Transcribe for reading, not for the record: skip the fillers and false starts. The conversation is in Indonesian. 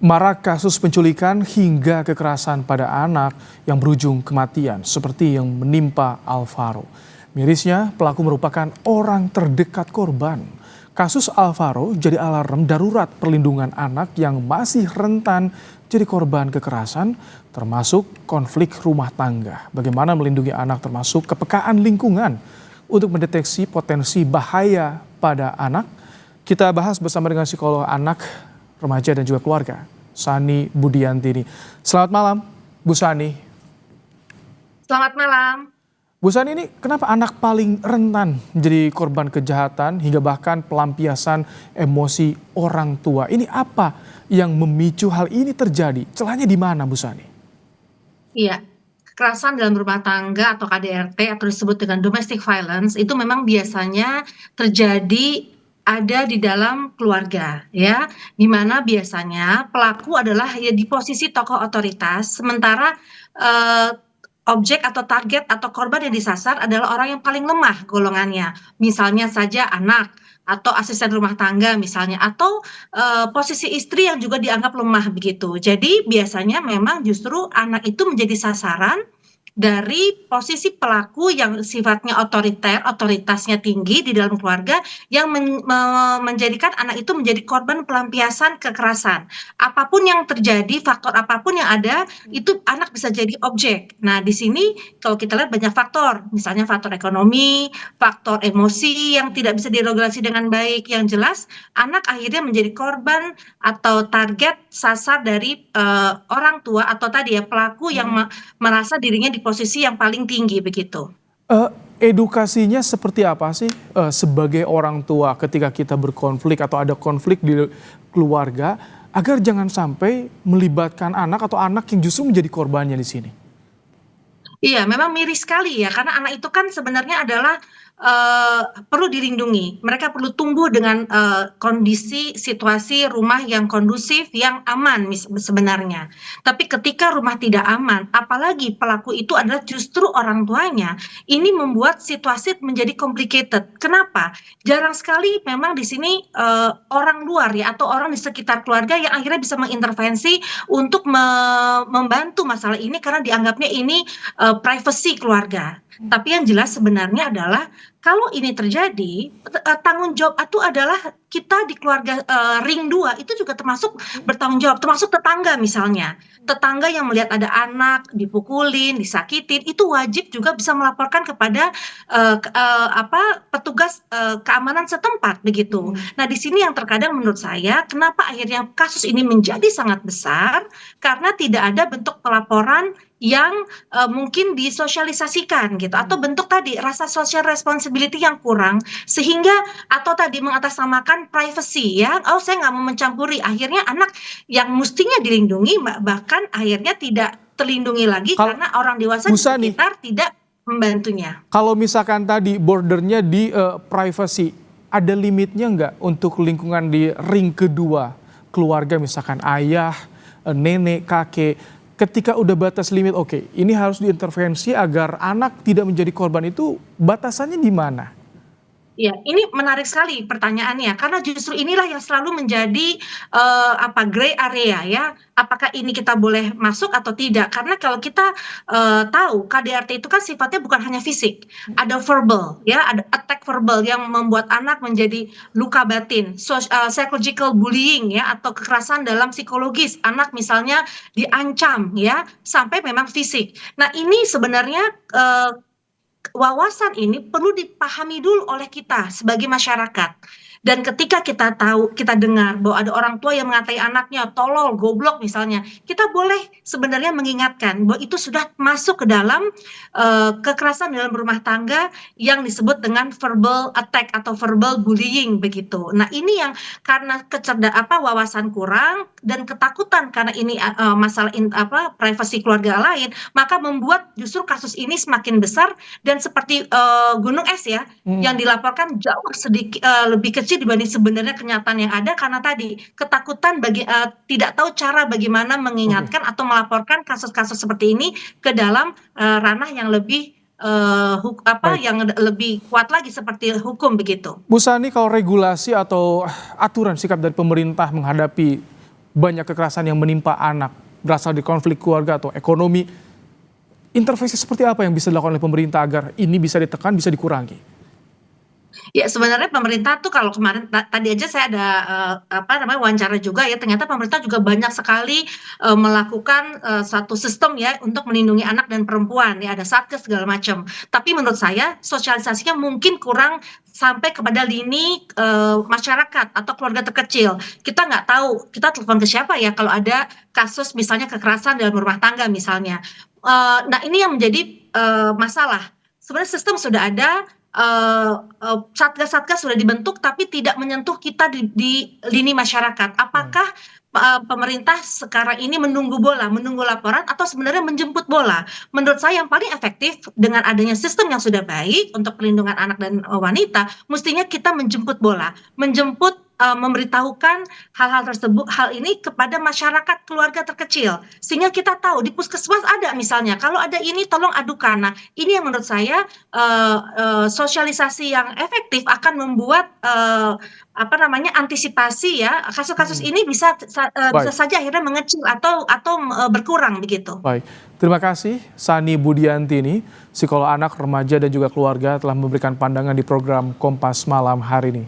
Marak kasus penculikan hingga kekerasan pada anak yang berujung kematian seperti yang menimpa Alvaro. Mirisnya, pelaku merupakan orang terdekat korban. Kasus Alvaro jadi alarm darurat perlindungan anak yang masih rentan jadi korban kekerasan, termasuk konflik rumah tangga. Bagaimana melindungi anak termasuk kepekaan lingkungan untuk mendeteksi potensi bahaya pada anak. Kita bahas bersama dengan psikolog anak, remaja dan juga keluarga, Sani Budiantini. Selamat malam, Bu Sani. Selamat malam. Bu Sani, ini kenapa anak paling rentan menjadi korban kejahatan hingga bahkan pelampiasan emosi orang tua? Ini apa yang memicu hal ini terjadi? Celahnya di mana, Bu Sani? Iya, kekerasan dalam rumah tangga atau KDRT atau disebut dengan domestic violence itu memang biasanya terjadi ada di dalam keluarga, ya, di mana biasanya pelaku adalah ya di posisi tokoh otoritas, sementara objek atau target atau korban yang disasar adalah orang yang paling lemah golongannya. Misalnya saja anak atau asisten rumah tangga misalnya, atau posisi istri yang juga dianggap lemah begitu. Jadi biasanya memang justru anak itu menjadi sasaran dari posisi pelaku yang sifatnya otoriter, otoritasnya tinggi di dalam keluarga yang menjadikan anak itu menjadi korban pelampiasan kekerasan. Apapun yang terjadi, faktor apapun yang ada, itu anak bisa jadi objek. Nah, di sini kalau kita lihat banyak faktor, misalnya faktor ekonomi, faktor emosi yang tidak bisa diregulasi dengan baik. Yang jelas, anak akhirnya menjadi korban atau target sasar dari orang tua atau tadi ya pelaku yang merasa dirinya di posisi yang paling tinggi begitu. Edukasinya seperti apa sih sebagai orang tua ketika kita berkonflik atau ada konflik di keluarga agar jangan sampai melibatkan anak atau anak yang justru menjadi korbannya di sini? Iya, memang miris sekali ya, karena anak itu kan sebenarnya adalah perlu dilindungi. Mereka perlu tumbuh dengan kondisi situasi rumah yang kondusif, yang aman sebenarnya. Tapi ketika rumah tidak aman, apalagi pelaku itu adalah justru orang tuanya, ini membuat situasi menjadi complicated. Kenapa? Jarang sekali memang di sini orang luar ya atau orang di sekitar keluarga yang akhirnya bisa mengintervensi untuk membantu masalah ini karena dianggapnya ini privacy keluarga. Tapi yang jelas sebenarnya adalah kalau ini terjadi, tanggung jawab itu adalah kita di keluarga ring 2 itu juga termasuk bertanggung jawab, termasuk tetangga misalnya. Tetangga yang melihat ada anak dipukulin, disakitin, itu wajib juga bisa melaporkan kepada petugas keamanan setempat begitu. Nah, di sini yang terkadang menurut saya kenapa akhirnya kasus ini menjadi sangat besar karena tidak ada bentuk pelaporan yang mungkin disosialisasikan gitu atau bentuk tadi rasa social responsibility yang kurang sehingga atau tadi mengatasnamakan privacy ya, oh saya nggak mau mencampuri, akhirnya anak yang mestinya dilindungi bahkan akhirnya tidak terlindungi lagi karena orang dewasa di sekitar tidak membantunya. Kalau misalkan tadi bordernya di privacy, ada limitnya nggak untuk lingkungan di ring kedua keluarga misalkan ayah, nenek, kakek? Ketika udah batas limit, oke, ini harus diintervensi agar anak tidak menjadi korban, itu batasannya di mana? Ya, ini menarik sekali pertanyaannya, karena justru inilah yang selalu menjadi gray area ya. Apakah ini kita boleh masuk atau tidak? Karena kalau kita tahu KDRT itu kan sifatnya bukan hanya fisik, ada verbal ya, ada attack verbal yang membuat anak menjadi luka batin, psychological bullying ya, atau kekerasan dalam psikologis. Anak misalnya diancam ya, sampai memang fisik. Nah, ini sebenarnya wawasan ini perlu dipahami dulu oleh kita sebagai masyarakat. Dan ketika kita tahu, kita dengar bahwa ada orang tua yang mengatai anaknya tolol, goblok misalnya, kita boleh sebenarnya mengingatkan bahwa itu sudah masuk ke dalam kekerasan dalam rumah tangga yang disebut dengan verbal attack atau verbal bullying begitu. Nah, ini yang karena wawasan kurang dan ketakutan karena ini masalah privasi keluarga lain, maka membuat justru kasus ini semakin besar dan seperti gunung es ya, yang dilaporkan jauh lebih kecil dibanding sebenarnya kenyataan yang ada karena tadi ketakutan tidak tahu cara bagaimana mengingatkan atau melaporkan kasus-kasus seperti ini ke dalam ranah yang lebih yang lebih kuat lagi seperti hukum begitu. Bu Sani, kalau regulasi atau aturan sikap dari pemerintah menghadapi banyak kekerasan yang menimpa anak berasal dari konflik keluarga atau ekonomi. Intervensi seperti apa yang bisa dilakukan oleh pemerintah agar ini bisa ditekan, bisa dikurangi? Ya sebenarnya pemerintah tuh kalau kemarin tadi aja saya ada, apa namanya, wawancara juga ya, ternyata pemerintah juga banyak sekali, melakukan, satu sistem ya untuk melindungi anak dan perempuan ya, ada Satgas segala macam. Tapi menurut saya sosialisasinya mungkin kurang sampai kepada lini, masyarakat atau keluarga terkecil. Kita nggak tahu, kita telepon ke siapa ya kalau ada kasus misalnya kekerasan dalam rumah tangga misalnya. Nah ini yang menjadi, masalah. Sebenarnya sistem sudah ada, satgas-satgas sudah dibentuk tapi tidak menyentuh kita di lini masyarakat. Baik. Apakah, pemerintah sekarang ini menunggu bola, menunggu laporan atau sebenarnya menjemput bola? Menurut saya yang paling efektif dengan adanya sistem yang sudah baik untuk perlindungan anak dan, wanita, mestinya kita menjemput bola, memberitahukan hal ini kepada masyarakat keluarga terkecil, sehingga kita tahu di puskesmas ada misalnya, kalau ada ini tolong adukan. Nah, ini yang menurut saya, sosialisasi yang efektif akan membuat, apa namanya, antisipasi ya, kasus-kasus Mhm. ini bisa Baik. saja akhirnya mengecil atau berkurang begitu. Baik, terima kasih Sani Budiantini, psikolog anak, remaja dan juga keluarga telah memberikan pandangan di program Kompas Malam hari ini.